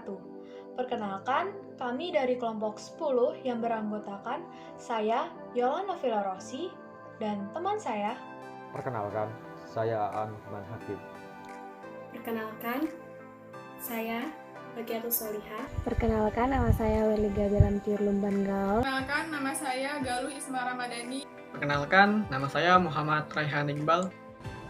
wabarakatuh. Perkenalkan, kami dari kelompok 10 yang beranggotakan saya, Yolanda Villarosi, dan teman saya. Perkenalkan, saya Aan Hikman Hakim. Perkenalkan, saya Bagiatus Solihah. Perkenalkan, nama saya Welly Gabelan Lumban Gaul. Perkenalkan, nama saya Galuh Isma Ramadhani. Perkenalkan, nama saya Muhammad Raihan Iqbal.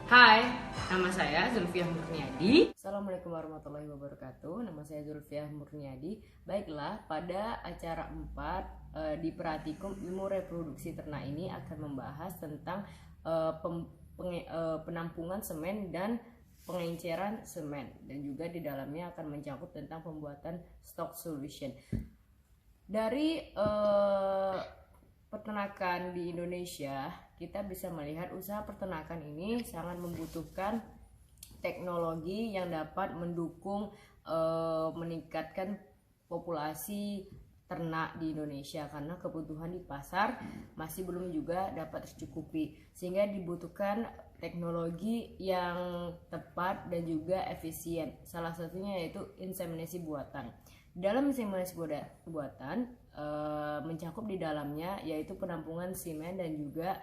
Hai, nama saya Zulfiah Murniadi. Assalamualaikum warahmatullahi wabarakatuh. Nama saya Zulfiah Murniadi. Baiklah, pada acara 4 di Pratikum Ilmu Reproduksi Ternak ini akan membahas tentang penampungan semen dan pengenceran semen, dan juga di dalamnya akan mencakup tentang pembuatan stock solution. Dari peternakan di Indonesia, kita bisa melihat usaha peternakan ini sangat membutuhkan teknologi yang dapat mendukung meningkatkan populasi ternak di Indonesia, karena kebutuhan di pasar masih belum juga dapat tercukupi, sehingga dibutuhkan teknologi yang tepat dan juga efisien. Salah satunya yaitu inseminasi buatan. Dalam inseminasi buatan mencakup di dalamnya yaitu penampungan semen dan juga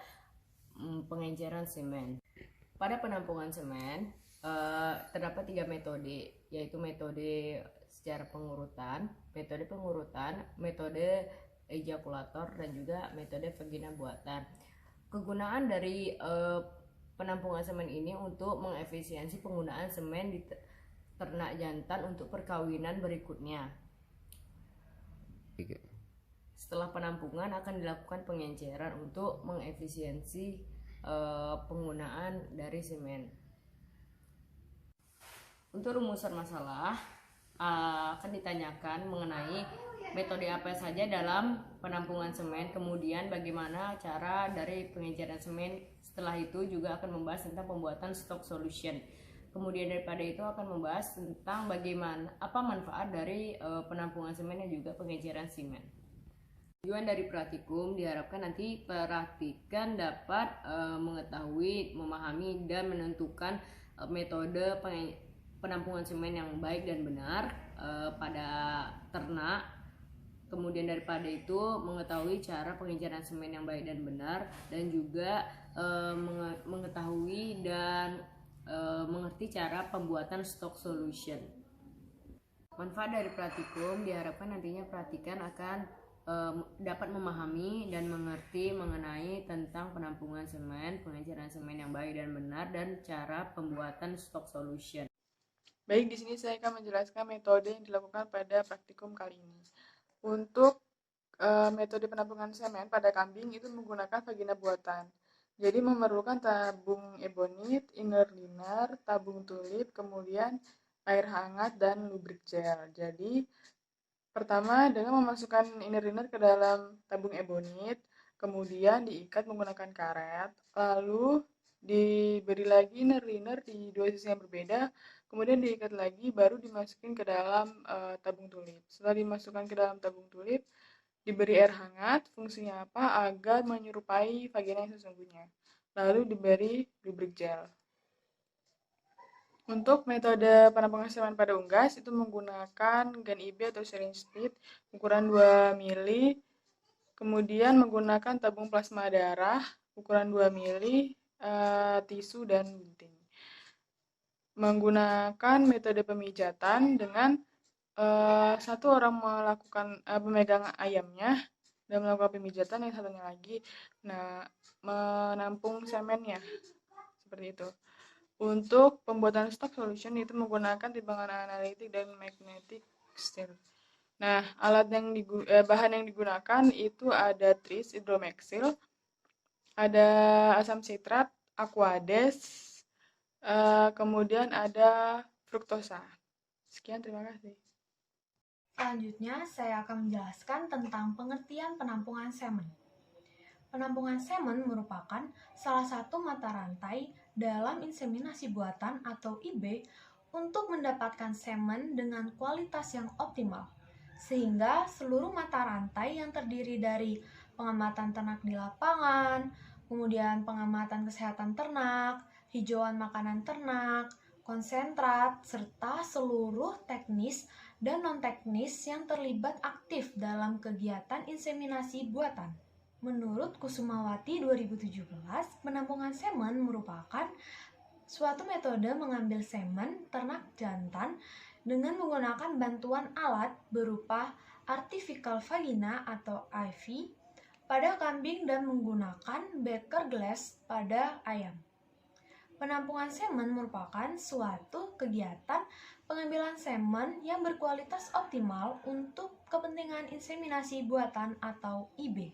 pengenceran semen. Pada penampungan semen terdapat 3 metode, yaitu metode secara pengurutan, metode ejakulator, dan juga metode vagina buatan. Kegunaan dari penampungan semen ini untuk mengefisiensi penggunaan semen di ternak jantan untuk perkawinan berikutnya. Setelah penampungan akan dilakukan pengenceran untuk mengefisiensi penggunaan dari semen. Untuk rumusan masalah akan ditanyakan mengenai metode apa saja dalam penampungan semen, kemudian bagaimana cara dari pengenceran semen. Setelah itu juga akan membahas tentang pembuatan stock solution. Kemudian daripada itu akan membahas tentang bagaimana apa manfaat dari penampungan semen dan juga pengenceran semen. Tujuan dari praktikum diharapkan nanti praktikan dapat mengetahui, memahami, dan menentukan metode penampungan semen yang baik dan benar pada ternak. Kemudian daripada itu mengetahui cara pengenceran semen yang baik dan benar, dan juga mengetahui dan mengerti cara pembuatan stock solution. Manfaat dari praktikum diharapkan nantinya praktikan akan dapat memahami dan mengerti mengenai tentang penampungan semen, pengenceran semen yang baik dan benar, dan cara pembuatan stock solution. Baik, di sini saya akan menjelaskan metode yang dilakukan pada praktikum kali ini. Untuk metode penampungan semen pada kambing itu menggunakan vagina buatan. Jadi memerlukan tabung ebonit, inner liner, tabung tulip, kemudian air hangat dan lubrik gel. Jadi pertama dengan memasukkan inner liner ke dalam tabung ebonit, kemudian diikat menggunakan karet, lalu diberi lagi inner liner di 2 sisi yang berbeda, kemudian diikat lagi, baru dimasukin ke dalam tabung tulip. Setelah dimasukkan ke dalam tabung tulip, diberi air hangat. Fungsinya apa? Agar menyerupai vagina yang sesungguhnya. Lalu diberi lubrik gel. Untuk metode penampungan semen pada unggas itu menggunakan gun IB atau syringe split ukuran 2 mili, kemudian menggunakan tabung plasma darah ukuran 2 mili, tisu dan gunting. Menggunakan metode pemijatan dengan satu orang melakukan pemegang ayamnya dan melakukan pemijatan, yang satunya lagi menampung semennya, seperti itu. Untuk pembuatan stock solution itu menggunakan timbangan analitik dan magnetic steel. Nah, bahan yang digunakan itu ada tris, hidromeksil, ada asam sitrat, aquades, kemudian ada fruktosa. Sekian, terima kasih. Selanjutnya, saya akan menjelaskan tentang pengertian penampungan semen. Penampungan semen merupakan salah satu mata rantai dalam inseminasi buatan atau IB untuk mendapatkan semen dengan kualitas yang optimal, sehingga seluruh mata rantai yang terdiri dari pengamatan ternak di lapangan, kemudian pengamatan kesehatan ternak, hijauan makanan ternak, konsentrat, serta seluruh teknis dan non-teknis yang terlibat aktif dalam kegiatan inseminasi buatan. Menurut Kusumawati 2017, penampungan semen merupakan suatu metode mengambil semen ternak jantan dengan menggunakan bantuan alat berupa artificial vagina atau IV pada kambing dan menggunakan beaker glass pada ayam. Penampungan semen merupakan suatu kegiatan pengambilan semen yang berkualitas optimal untuk kepentingan inseminasi buatan atau IB.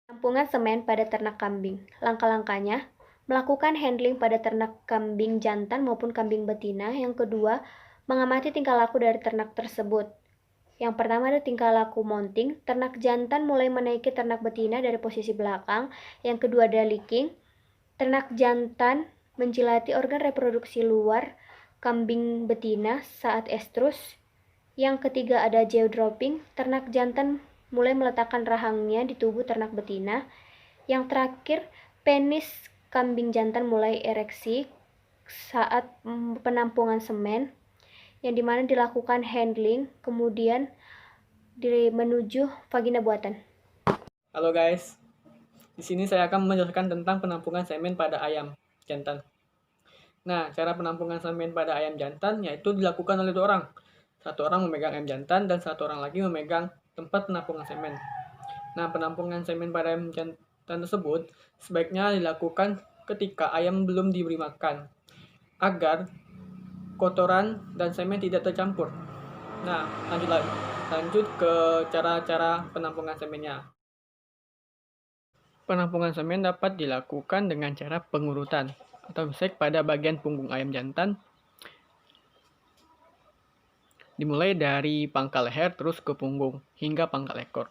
Penampungan semen pada ternak kambing. Langkah-langkahnya, melakukan handling pada ternak kambing jantan maupun kambing betina. Yang kedua, mengamati tingkah laku dari ternak tersebut. Yang pertama ada tingkah laku mounting. Ternak jantan mulai menaiki ternak betina dari posisi belakang. Yang kedua ada licking. Ternak jantan menjilati organ reproduksi luar kambing betina saat estrus. Yang ketiga ada jaw dropping. Ternak jantan mulai meletakkan rahangnya di tubuh ternak betina. Yang terakhir, penis kambing jantan mulai ereksi saat penampungan semen, yang dimana dilakukan handling, kemudian menuju vagina buatan. Halo guys, di sini saya akan menjelaskan tentang penampungan semen pada ayam jantan. Nah, cara penampungan semen pada ayam jantan yaitu dilakukan oleh 2 orang. 1 orang memegang ayam jantan dan 1 orang lagi memegang tempat penampungan semen. Nah, penampungan semen pada ayam jantan tersebut sebaiknya dilakukan ketika ayam belum diberi makan, agar kotoran dan semen tidak tercampur. Nah, lanjut ke cara-cara penampungan semennya. Penampungan semen dapat dilakukan dengan cara pengurutan atau sek pada bagian punggung ayam jantan, dimulai dari pangkal leher terus ke punggung hingga pangkal ekor.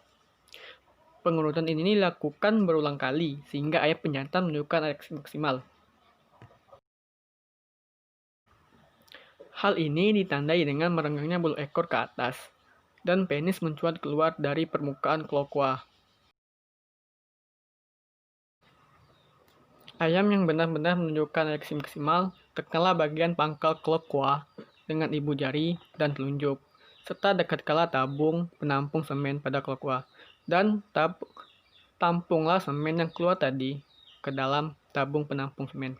Pengurutan ini dilakukan berulang kali sehingga ayam penjantan menunjukkan ereksi maksimal. Hal ini ditandai dengan merenggangnya bulu ekor ke atas dan penis mencuat keluar dari permukaan kloakwa. Ayam yang benar-benar menunjukkan ereksi maksimal terkena bagian pangkal kloakwa dengan ibu jari dan telunjuk, serta dekat kala tabung penampung semen pada kloakwa, dan tampunglah semen yang keluar tadi ke dalam tabung penampung semen.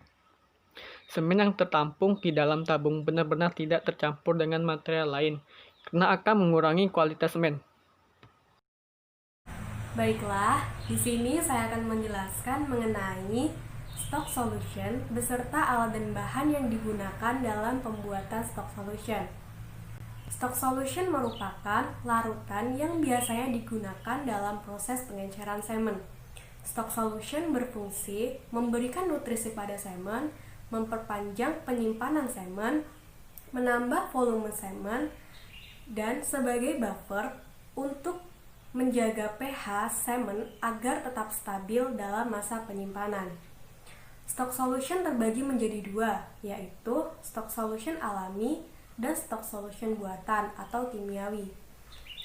Semen yang tertampung di dalam tabung benar-benar tidak tercampur dengan material lain, karena akan mengurangi kualitas semen. Baiklah, di sini saya akan menjelaskan mengenai stock solution beserta alat dan bahan yang digunakan dalam pembuatan stock solution. Stock solution merupakan larutan yang biasanya digunakan dalam proses pengenceran semen. Stock solution berfungsi memberikan nutrisi pada semen, memperpanjang penyimpanan semen, menambah volume semen, dan sebagai buffer untuk menjaga pH semen agar tetap stabil dalam masa penyimpanan. Stock solution terbagi menjadi 2, yaitu stock solution alami dan stock solution buatan atau kimiawi.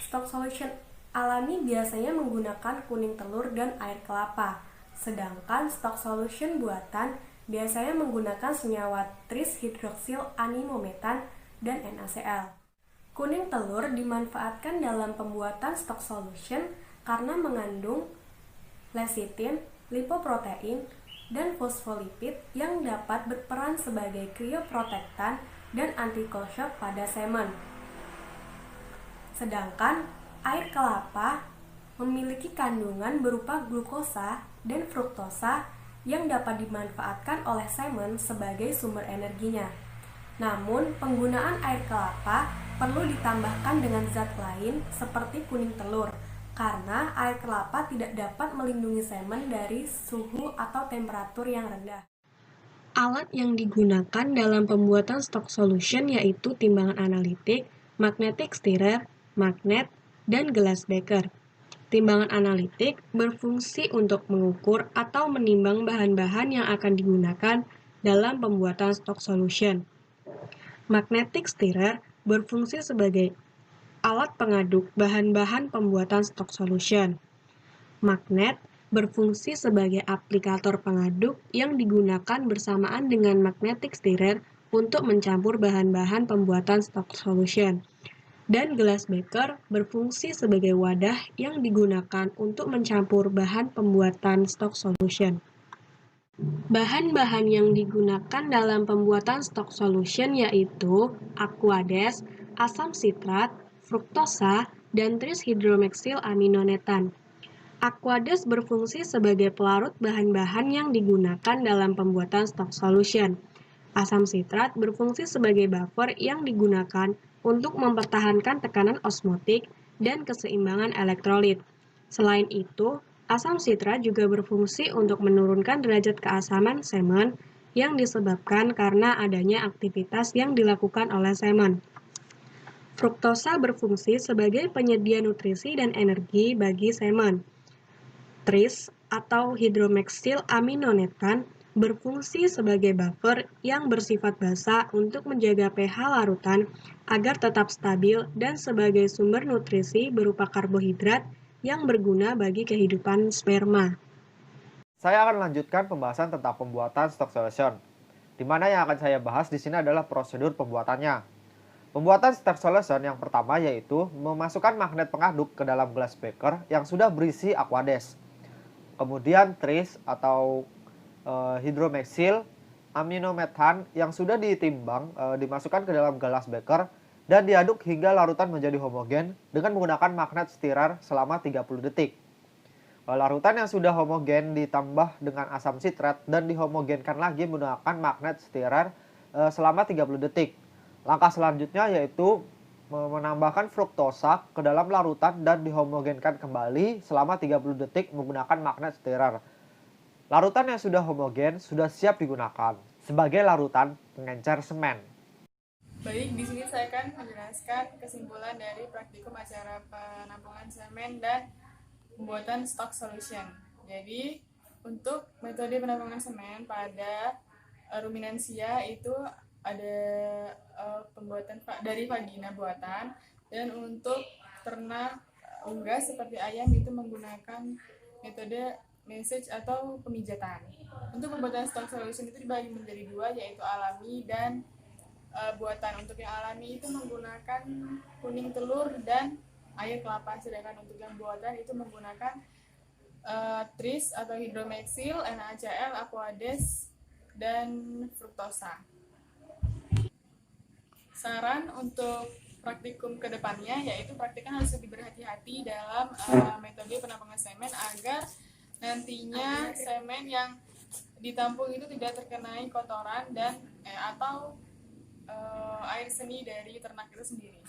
Stock solution alami biasanya menggunakan kuning telur dan air kelapa, sedangkan stock solution buatan biasanya menggunakan senyawa tris-hidroksil animometan dan NaCl. Kuning telur dimanfaatkan dalam pembuatan stock solution karena mengandung lecithin, lipoprotein, dan fosfolipid yang dapat berperan sebagai krioprotektan dan anti-cold shock pada semen. Sedangkan air kelapa memiliki kandungan berupa glukosa dan fruktosa yang dapat dimanfaatkan oleh semen sebagai sumber energinya. Namun, penggunaan air kelapa perlu ditambahkan dengan zat lain seperti kuning telur, karena air kelapa tidak dapat melindungi semen dari suhu atau temperatur yang rendah. Alat yang digunakan dalam pembuatan stock solution yaitu timbangan analitik, magnetic stirrer, magnet, dan gelas beaker. Timbangan analitik berfungsi untuk mengukur atau menimbang bahan-bahan yang akan digunakan dalam pembuatan stock solution. Magnetic stirrer berfungsi sebagai alat pengaduk bahan-bahan pembuatan stock solution. Magnet berfungsi sebagai aplikator pengaduk yang digunakan bersamaan dengan magnetic stirrer untuk mencampur bahan-bahan pembuatan stock solution. dan gelas beker berfungsi sebagai wadah yang digunakan untuk mencampur bahan pembuatan stock solution. Bahan-bahan yang digunakan dalam pembuatan stock solution yaitu aquades, asam sitrat, fruktosa, dan tris-hidromeksil-aminonetan. Aquades berfungsi sebagai pelarut bahan-bahan yang digunakan dalam pembuatan stock solution. Asam sitrat berfungsi sebagai buffer yang digunakan untuk mempertahankan tekanan osmotik dan keseimbangan elektrolit. Selain itu, asam sitrat juga berfungsi untuk menurunkan derajat keasaman semen yang disebabkan karena adanya aktivitas yang dilakukan oleh semen. Fruktosa berfungsi sebagai penyedia nutrisi dan energi bagi semen. Tris atau hidromeksil aminonetan berfungsi sebagai buffer yang bersifat basa untuk menjaga pH larutan agar tetap stabil dan sebagai sumber nutrisi berupa karbohidrat yang berguna bagi kehidupan sperma. Saya akan melanjutkan pembahasan tentang pembuatan stock solution, di mana yang akan saya bahas di sini adalah prosedur pembuatannya. Pembuatan stock solution yang pertama yaitu memasukkan magnet pengaduk ke dalam gelas beker yang sudah berisi aquades. Kemudian tris atau hidromeksil aminometan yang sudah ditimbang dimasukkan ke dalam gelas beker dan diaduk hingga larutan menjadi homogen dengan menggunakan magnet stirrer selama 30 detik. Larutan yang sudah homogen ditambah dengan asam sitrat dan dihomogenkan lagi menggunakan magnet stirrer selama 30 detik. Langkah selanjutnya yaitu menambahkan fruktosa ke dalam larutan dan dihomogenkan kembali selama 30 detik menggunakan magnet stirrer. Larutan yang sudah homogen sudah siap digunakan sebagai larutan pengencer semen. Baik, di sini saya akan menjelaskan kesimpulan dari praktikum acara penampungan semen dan pembuatan stock solution. Jadi, untuk metode penampungan semen pada ruminansia itu ada pembuatan dari vagina buatan, dan untuk ternak unggas seperti ayam itu menggunakan metode message atau pemijatan. Untuk pembuatan stock solution itu dibagi menjadi dua, yaitu alami dan buatan. Untuk yang alami itu menggunakan kuning telur dan air kelapa, sedangkan untuk yang buatan itu menggunakan tris atau hidromeksil, NaCl, aquades, dan fruktosa. Saran untuk praktikum kedepannya yaitu praktikan harus lebih berhati-hati dalam metode penampungan semen agar nantinya semen yang ditampung itu tidak terkenai kotoran dan atau air seni dari ternak itu sendiri.